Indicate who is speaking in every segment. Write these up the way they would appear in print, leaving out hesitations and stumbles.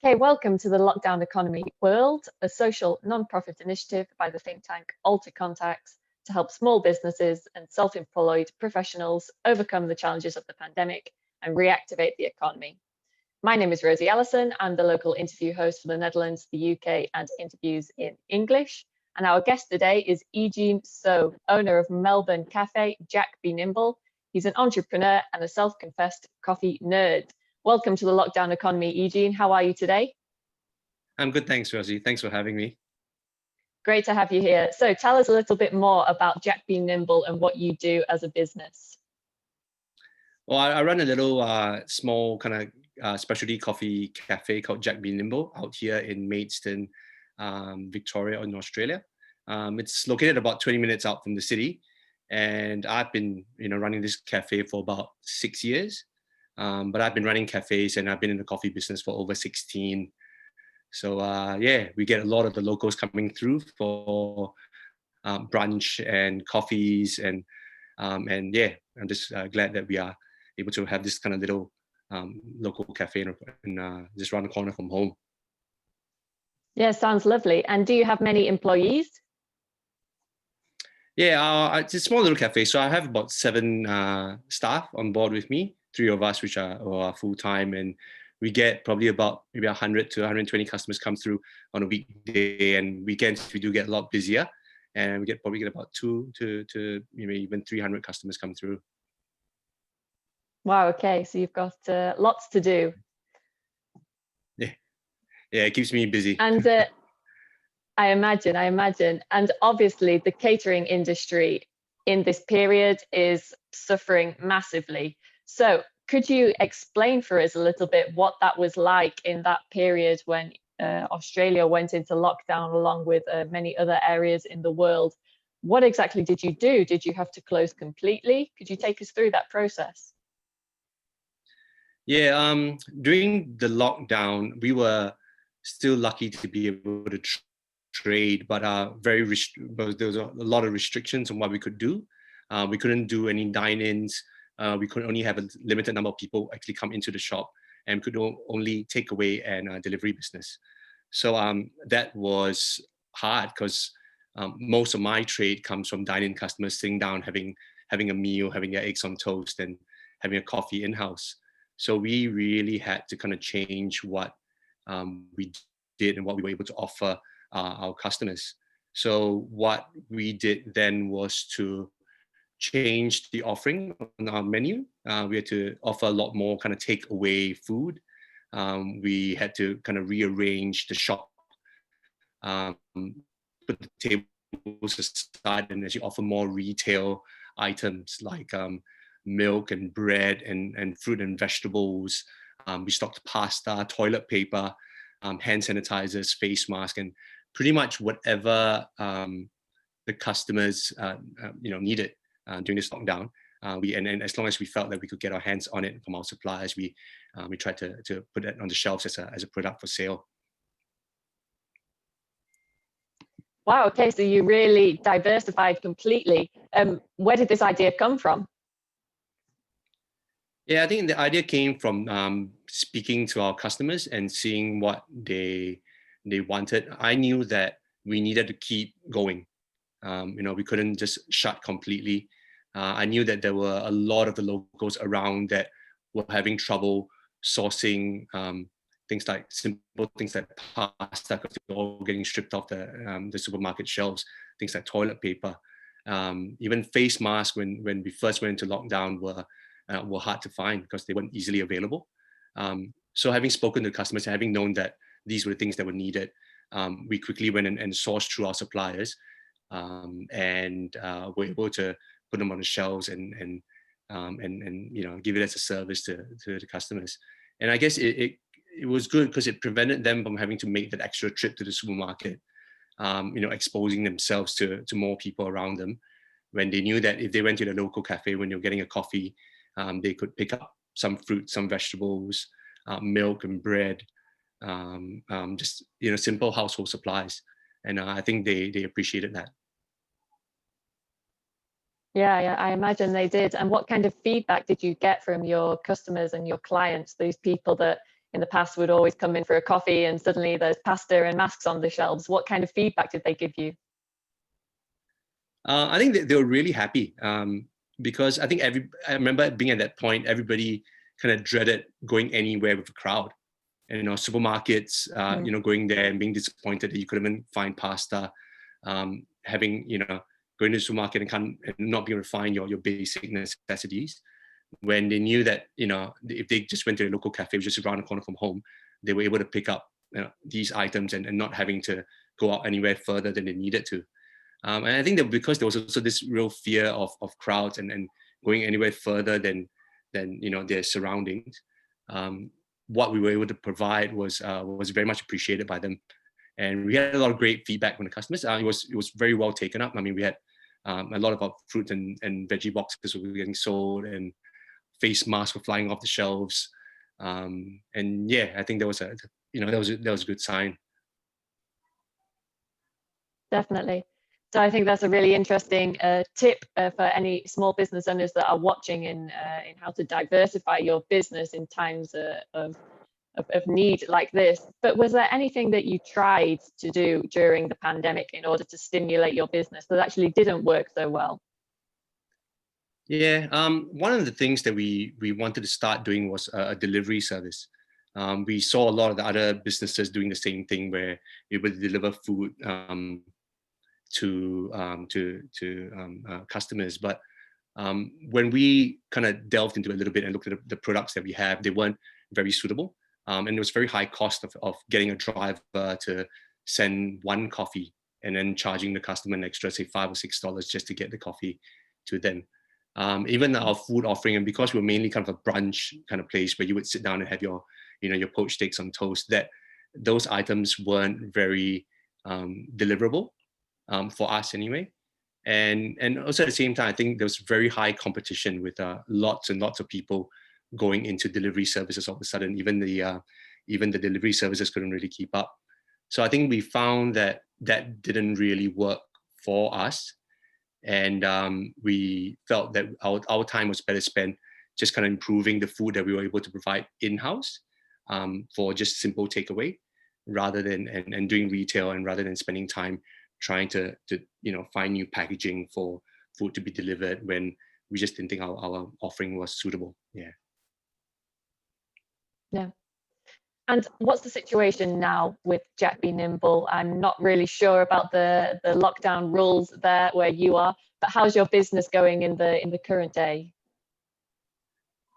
Speaker 1: Okay, welcome to the Lockdown Economy World, a social non-profit initiative by the think tank AlterContacts to help small businesses and self-employed professionals overcome the challenges of the pandemic and reactivate the economy. My name is Rosie Allison. I'm the local interview host for the Netherlands, the UK, and interviews in English. And our guest today is E-Gene Soh, owner of Melbourne café, Jack Be Nimble. He's an entrepreneur and a self-confessed coffee nerd. Welcome to the Lockdown Economy, E-Gene. How are you today?
Speaker 2: I'm good, thanks, Rosie. Thanks for having me.
Speaker 1: Great to have you here. So tell us a little bit more about Jack Be Nimble and what you do as a business.
Speaker 2: Well, I run a little small kind of specialty coffee cafe called Jack Be Nimble out here in Maidstone, Victoria in Australia. It's located about 20 minutes out from the city. And I've been running this cafe for about 6 years. But I've been running cafes and I've been in the coffee business for over 16. So yeah, we get a lot of the locals coming through for brunch and coffees, and yeah, I'm just glad that we are able to have this kind of little local cafe in just around the corner from home.
Speaker 1: Yeah, sounds lovely. And do you have many employees?
Speaker 2: Yeah, it's a small little cafe. So I have about 7 staff on board with me, 3 of us which are full-time, and we get probably about maybe 100 to 120 customers come through on a weekday, and weekends we do get a lot busier, and we probably get about 2 to maybe even 300 customers come through.
Speaker 1: Wow, okay, so you've got lots to do.
Speaker 2: Yeah, it keeps me busy.
Speaker 1: And I imagine. And obviously the catering industry in this period is suffering massively. So could you explain for us a little bit what that was like in that period when Australia went into lockdown along with many other areas in the world? What exactly did you do? Did you have to close completely? Could you take us through that process?
Speaker 2: Yeah, during the lockdown, we were still lucky to be able to trade, but there was a lot of restrictions on what we could do. We couldn't do any dine-ins. We could only have a limited number of people actually come into the shop, and we could only take away and delivery business. So that was hard because most of my trade comes from dine-in customers sitting down, having a meal, having their eggs on toast, and having a coffee in-house. So we really had to kind of change what we did and what we were able to offer our customers. So what we did then was to change the offering on our menu. We had to offer a lot more kind of takeaway food. We had to kind of rearrange the shop, put the tables aside, and actually offer more retail items like milk and bread and fruit and vegetables. We stocked pasta, toilet paper, hand sanitizers, face masks, and pretty much whatever the customers needed during this lockdown. And as long as we felt that we could get our hands on it from our suppliers, we tried to put it on the shelves as a product for sale.
Speaker 1: Wow, okay, so you really diversified completely. Where did this idea come from?
Speaker 2: Yeah, I think the idea came from speaking to our customers and seeing what they wanted. I knew that we needed to keep going. We couldn't just shut completely. I knew that there were a lot of the locals around that were having trouble sourcing simple things like pasta, because they were all getting stripped off the supermarket shelves. Things like toilet paper, even face masks. When we first went into lockdown, were hard to find because they weren't easily available. So having spoken to customers, having known that these were the things that were needed, we quickly went and sourced through our suppliers, and were able to put them on the shelves and give it as a service to the customers. And I guess it was good because it prevented them from having to make that extra trip to the supermarket, exposing themselves to more people around them, when they knew that if they went to the local cafe when you're getting a coffee, they could pick up some fruit, some vegetables, milk and bread, just simple household supplies. And I think they appreciated that.
Speaker 1: Yeah, I imagine they did. And what kind of feedback did you get from your customers and your clients, those people that in the past would always come in for a coffee and suddenly there's pasta and masks on the shelves. What kind of feedback did they give you?
Speaker 2: I think they were really happy because I think I remember being at that point, everybody kind of dreaded going anywhere with a crowd. And, supermarkets, going there and being disappointed that you couldn't even find pasta, having, going to the supermarket and not being able to find your basic necessities. When they knew that, if they just went to a local cafe, just around the corner from home, they were able to pick up these items and not having to go out anywhere further than they needed to. And I think that because there was also this real fear of crowds and going anywhere further than their surroundings, what we were able to provide was very much appreciated by them. And we had a lot of great feedback from the customers. It was very well taken up. I mean, we had a lot of our fruit and veggie boxes were getting sold, and face masks were flying off the shelves. And yeah, I think that was a good sign.
Speaker 1: Definitely. So I think that's a really interesting tip for any small business owners that are watching in how to diversify your business in times of need like this. But was there anything that you tried to do during the pandemic in order to stimulate your business that actually didn't work so well?
Speaker 2: Yeah, one of the things that we wanted to start doing was a delivery service. We saw a lot of the other businesses doing the same thing, where we would deliver food to customers. But when we kind of delved into it a little bit and looked at the products that we have, they weren't very suitable. And there was very high cost of getting a driver to send one coffee and then charging the customer an extra, say, $5 or $6 just to get the coffee to them. Even our food offering, and because we're mainly kind of a brunch kind of place where you would sit down and have your poached steaks on toast, that those items weren't very deliverable for us anyway. And also at the same time, I think there was very high competition with lots and lots of people going into delivery services all of a sudden. Even the delivery services couldn't really keep up. So I think we found that didn't really work for us. And we felt that our time was better spent just kind of improving the food that we were able to provide in-house for just simple takeaway, rather than and doing retail, and rather than spending time trying to find new packaging for food to be delivered when we just didn't think our offering was suitable.
Speaker 1: Yeah. And what's the situation now with JetBee Nimble? I'm not really sure about the lockdown rules there where you are, but how's your business going in the current day?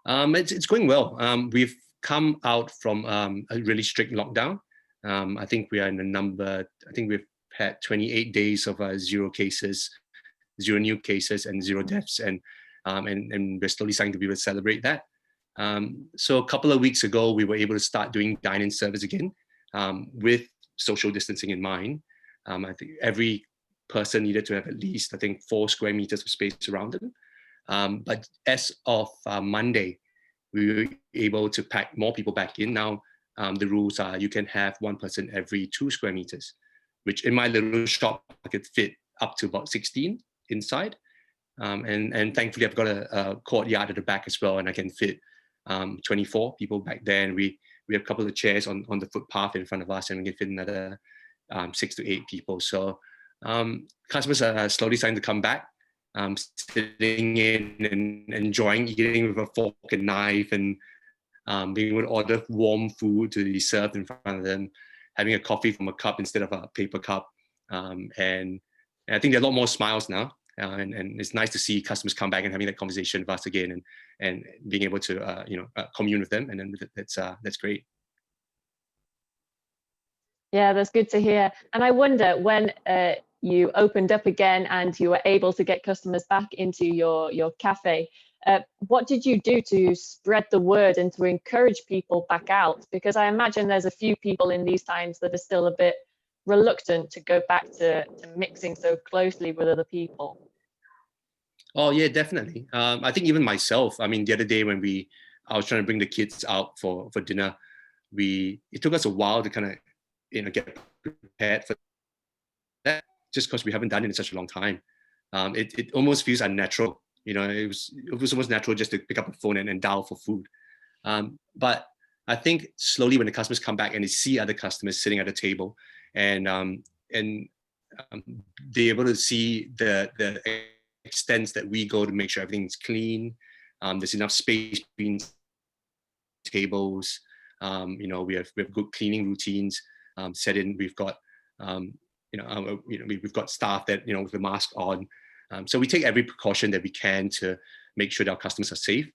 Speaker 2: It's going well. We've come out from a really strict lockdown. I think we are in I think we've had 28 days of zero new cases and zero deaths, and we're slowly starting to be able to celebrate that. So a couple of weeks ago, we were able to start doing dine-in service again with social distancing in mind. I think every person needed to have at least, 4 square meters of space around them. But as of Monday, we were able to pack more people back in. Now, the rules are you can have one person every 2 square meters, which in my little shop, I could fit up to about 16 inside. And thankfully, I've got a courtyard at the back as well, and I can fit 24 people back there. And we have a couple of chairs on the footpath in front of us, and we can fit another 6 to 8 people. So customers are slowly starting to come back, sitting in and enjoying eating with a fork and knife, and being able to order warm food to be served in front of them, having a coffee from a cup instead of a paper cup. And I think there are a lot more smiles now. And it's nice to see customers come back and having that conversation with us again, and being able to commune with them, and then that's great.
Speaker 1: Yeah, that's good to hear. And I wonder, when you opened up again and you were able to get customers back into your cafe, what did you do to spread the word and to encourage people back out? Because I imagine there's a few people in these times that are still a bit reluctant to go back to mixing so closely with other people.
Speaker 2: Oh yeah, definitely. I think even myself, I mean, the other day when I was trying to bring the kids out for dinner, it took us a while to kind of get prepared for that, just because we haven't done it in such a long time. It almost feels unnatural. It was almost natural just to pick up a phone and dial for food. But I think slowly when the customers come back and they see other customers sitting at the table, and they're able to see the extents that we go to make sure everything's clean. There's enough space between tables. We have good cleaning routines set in. We've got we've got staff that with the mask on. So we take every precaution that we can to make sure that our customers are safe.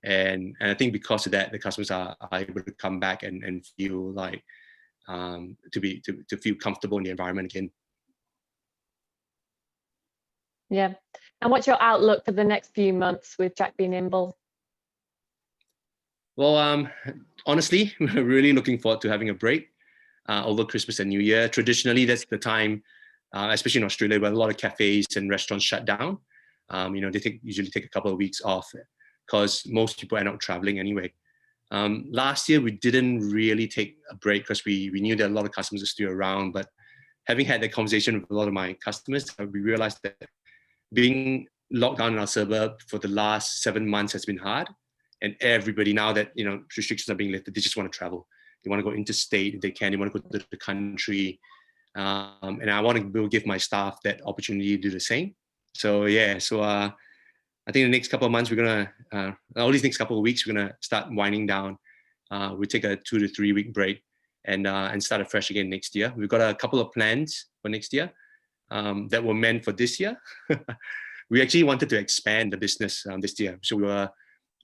Speaker 2: And I think because of that, the customers are able to come back and feel like to feel comfortable in the environment again.
Speaker 1: Yeah. And what's your outlook for the next few months with Jack B. Nimble?
Speaker 2: Well, honestly, we're really looking forward to having a break over Christmas and New Year. Traditionally, that's the time, especially in Australia, where a lot of cafes and restaurants shut down. They usually take a couple of weeks off because most people end up traveling anyway. Last year, we didn't really take a break because we knew that a lot of customers are still around. But having had that conversation with a lot of my customers, we realized that being locked down in our suburb for the last 7 months has been hard. And everybody, now that restrictions are being lifted, they just want to travel. They want to go interstate if they can. They want to go to the country. And I want to give my staff that opportunity to do the same. So yeah, I think the next couple of months, all these next couple of weeks, we're gonna start winding down. We take a 2 to 3 week break and start afresh again next year. We've got a couple of plans for next year that were meant for this year. We actually wanted to expand the business this year, so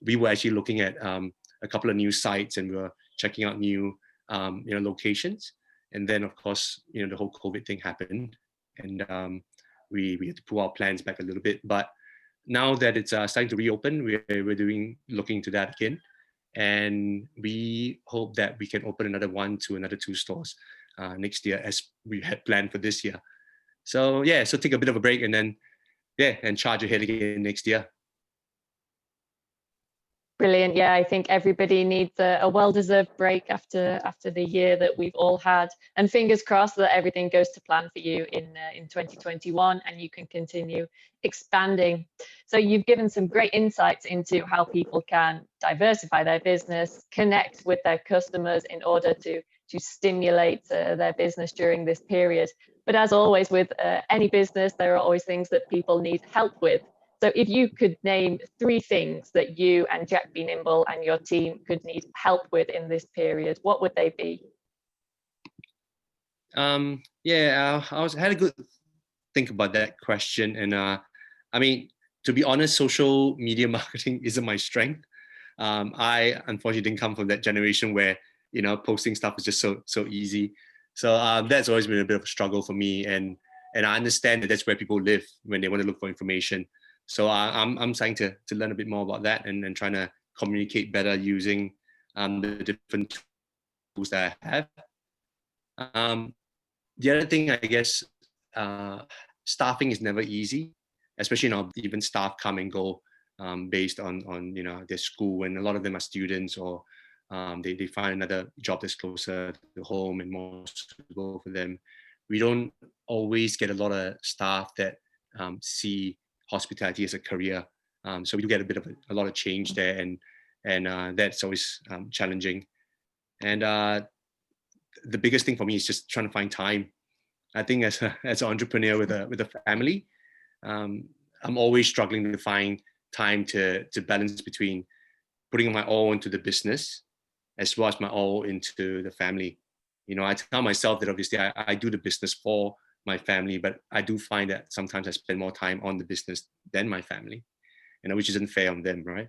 Speaker 2: we were actually looking at a couple of new sites, and we were checking out new locations. And then, of course, the whole COVID thing happened, and we had to pull our plans back a little bit. But now that it's starting to reopen, we're looking into that again, and we hope that we can open another 1 to another 2 stores next year, as we had planned for this year. So yeah, so take a bit of a break and then and charge ahead again next year.
Speaker 1: Brilliant. Yeah, I think everybody needs a well-deserved break after the year that we've all had. And fingers crossed that everything goes to plan for you in 2021 and you can continue expanding. So you've given some great insights into how people can diversify their business, connect with their customers in order to stimulate their business during this period. But as always with any business, there are always things that people need help with. So if you could name 3 things that you and Jack B. Nimble and your team could need help with in this period, what would they be?
Speaker 2: I had a good think about that question. And I mean, to be honest, social media marketing isn't my strength. I unfortunately didn't come from that generation where, posting stuff is just so easy. So that's always been a bit of a struggle for me. And I understand that that's where people live when they want to look for information. So I'm starting to learn a bit more about that and trying to communicate better using the different tools that I have. The other thing, I guess, staffing is never easy, especially even staff come and go based on their school, and a lot of them are students, or they find another job that's closer to home and more suitable for them. We don't always get a lot of staff that see hospitality as a career, so we do get a lot of change there, and that's always challenging. And the biggest thing for me is just trying to find time. I think as an entrepreneur with a family, I'm always struggling to find time to balance between putting my all into the business as well as my all into the family. I tell myself that obviously I do the business for my family, but I do find that sometimes I spend more time on the business than my family, which isn't fair on them, right?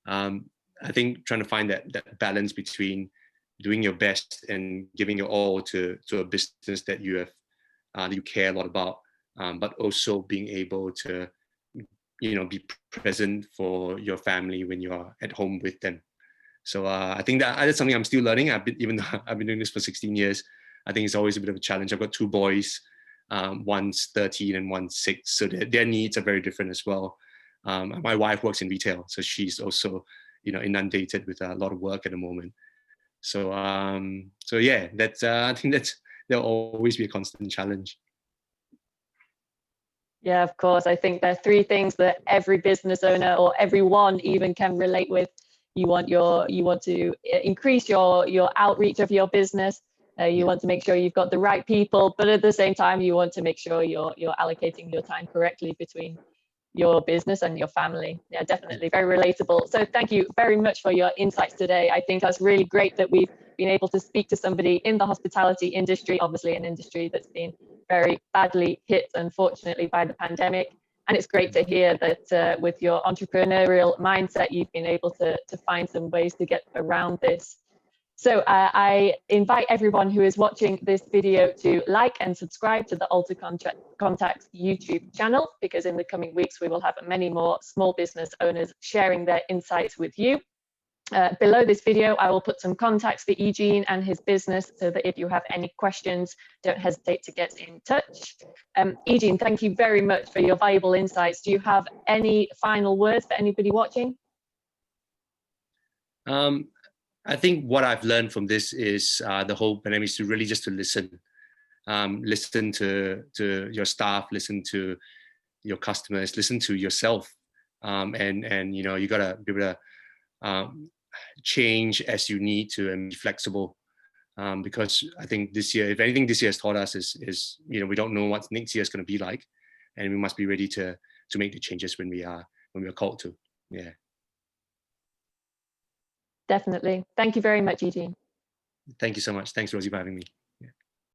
Speaker 2: I think trying to find that balance between doing your best and giving your all to a business that you care a lot about, but also being able to be present for your family when you are at home with them. So I think that's something I'm still learning. Even though I've been doing this for 16 years, I think it's always a bit of a challenge. I've got 2 boys. One's 13 and one's 6, so their needs are very different as well. My wife works in retail, so she's also inundated with a lot of work at the moment. So yeah, that's I think there'll always be a constant challenge.
Speaker 1: Yeah, of course. I think there are 3 things that every business owner, or everyone even, can relate with. you want to increase your outreach of your business. You want to make sure you've got the right people, but at the same time, you want to make sure you're allocating your time correctly between your business and your family. Yeah, definitely very relatable. So thank you very much for your insights today. I think that's really great that we've been able to speak to somebody in the hospitality industry, obviously an industry that's been very badly hit, unfortunately, by the pandemic. And it's great to hear that with your entrepreneurial mindset, you've been able to find some ways to get around this. So I invite everyone who is watching this video to like and subscribe to the AlterContacts YouTube channel, because in the coming weeks, we will have many more small business owners sharing their insights with you. Below this video, I will put some contacts for E-Gene and his business, so that if you have any questions, don't hesitate to get in touch. E-Gene, thank you very much for your valuable insights. Do you have any final words for anybody watching?
Speaker 2: I think what I've learned from this is the whole pandemic is to really just to listen. Listen to your staff, listen to your customers, listen to yourself, and you know, you gotta be able to change as you need to and be flexible. Because I think this year, if anything, this year has taught us is you know, we don't know what next year is going to be like, and we must be ready to make the changes when we are called to. Yeah.
Speaker 1: Definitely. Thank you very much, E-Gene.
Speaker 2: Thank you so much. Thanks, Rosie, for having me.